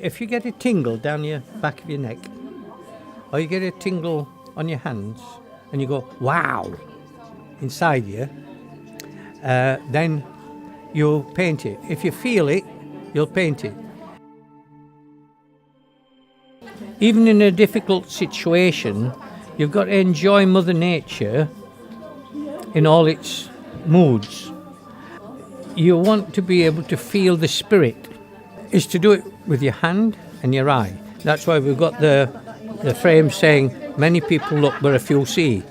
if you get a tingle down your back of your neck, or you get a tingle on your hands, and you go, wow, inside you, then you'll paint it. If you feel it, you'll paint it. Even in a difficult situation, you've got to enjoy Mother Nature in all its moods. You want to be able to feel the spirit. Is to do it with your hand and your eye. That's why we've got the frame saying, many people look but a few see.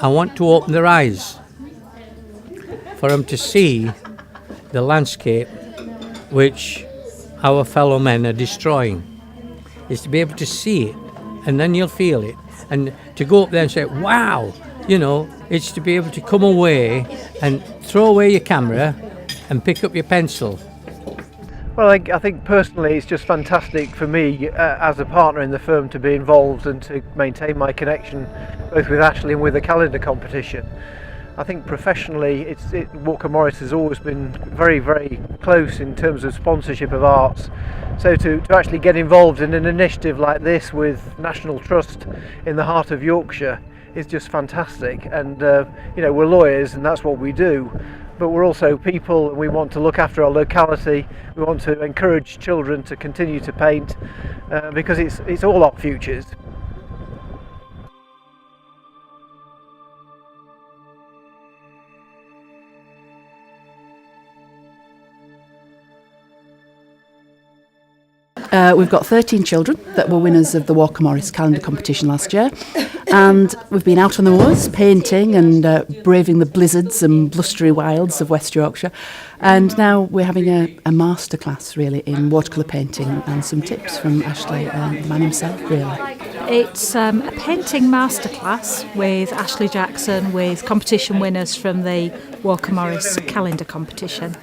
I want to open their eyes for them to see the landscape which our fellow men are destroying. Is to be able to see it, and then you'll feel it. And to go up there and say, wow, it's to be able to come away and throw away your camera and pick up your pencil. Well, I think personally it's just fantastic for me as a partner in the firm to be involved and to maintain my connection both with Ashley and with the calendar competition. I think professionally Walker Morris has always been very, very close in terms of sponsorship of arts. So to actually get involved in an initiative like this with National Trust in the heart of Yorkshire is just fantastic. And we're lawyers and that's what we do. But we're also people, and we want to look after our locality. We want to encourage children to continue to paint because it's all our futures. We've got 13 children that were winners of the Walker Morris calendar competition last year, and we've been out on the moors painting and braving the blizzards and blustery wilds of West Yorkshire, and now we're having a masterclass really in watercolour painting and some tips from Ashley and the man himself really. It's a painting masterclass with Ashley Jackson with competition winners from the Walker Morris calendar competition.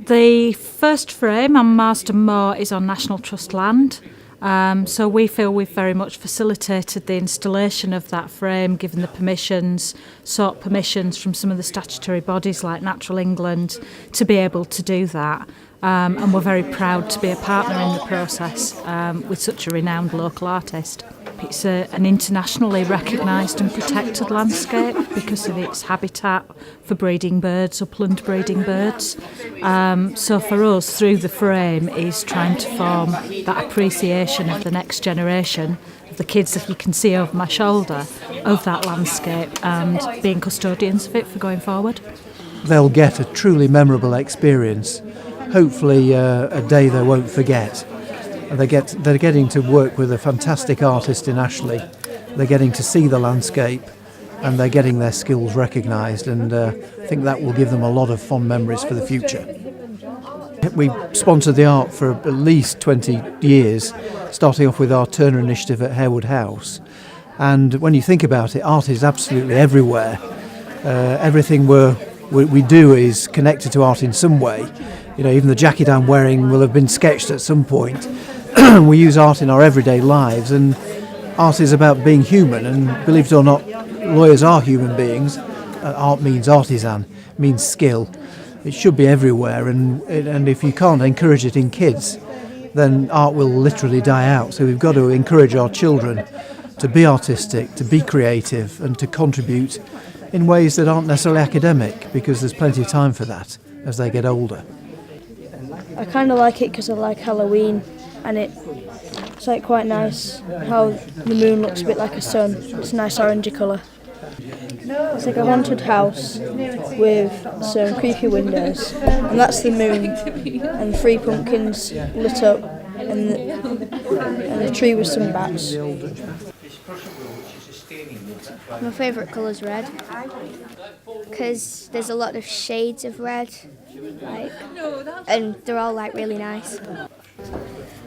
The first frame on Marsden Moor is on National Trust land, so we feel we've very much facilitated the installation of that frame, given the sought permissions from some of the statutory bodies like Natural England to be able to do that. And we're very proud to be a partner in the process with such a renowned local artist. It's an internationally recognised and protected landscape because of its habitat for breeding birds, upland breeding birds. So for us, through the frame, is trying to form that appreciation of the next generation, of the kids that you can see over my shoulder, of that landscape, and being custodians of it for going forward. They'll get a truly memorable experience, hopefully a day they won't forget. They're getting to work with a fantastic artist in Ashley. They're getting to see the landscape and they're getting their skills recognised, and I think that will give them a lot of fond memories for the future. We've sponsored the art for at least 20 years, starting off with our Turner initiative at Harewood House. And when you think about it, art is absolutely everywhere. Everything we do is connected to art in some way. Even the jacket I'm wearing will have been sketched at some point. We use art in our everyday lives, and art is about being human, and believe it or not, lawyers are human beings. Art means artisan, means skill. It should be everywhere, and if you can't encourage it in kids, then art will literally die out. So we've got to encourage our children to be artistic, to be creative, and to contribute in ways that aren't necessarily academic, because there's plenty of time for that as they get older. I kind of like it because I like Halloween, and it's like quite nice how the moon looks a bit like a sun. It's a nice orangey colour. It's like a haunted house with some creepy windows, and that's the moon, and 3 pumpkins lit up, and the tree with some bats. My favourite colour is red because there's a lot of shades of red, and they're all really nice.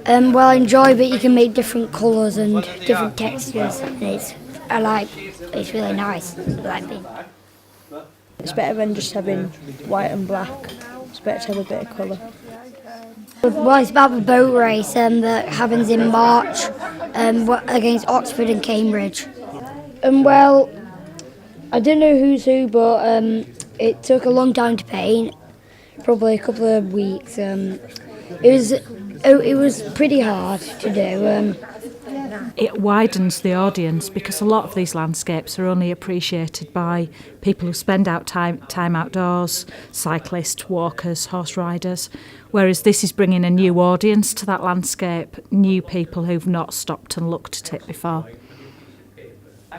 Well, I enjoy that you can make different colours and different textures, and it's really nice. I like being. It's better than just having white and black. It's better to have a bit of colour. Well, it's about the boat race that happens in March against Oxford and Cambridge. Well, I don't know who's who, but it took a long time to paint, probably a couple of weeks. It was it was pretty hard to do. It widens the audience because a lot of these landscapes are only appreciated by people who spend time outdoors, cyclists, walkers, horse riders, whereas this is bringing a new audience to that landscape, new people who've not stopped and looked at it before.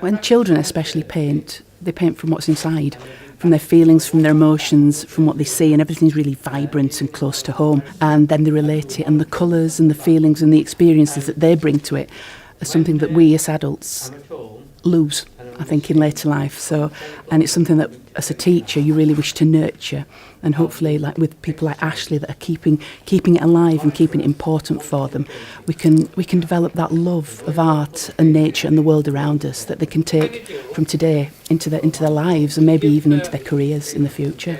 When children especially paint, they paint from what's inside, from their feelings, from their emotions, from what they see, and everything's really vibrant and close to home. And then they relate it, and the colours and the feelings and the experiences that they bring to it are something that we as adults lose, I think, in later life. So, and it's something that as a teacher you really wish to nurture, and hopefully, like with people like Ashley that are keeping it alive and keeping it important for them, we can develop that love of art and nature and the world around us that they can take from today into their lives and maybe even into their careers in the future.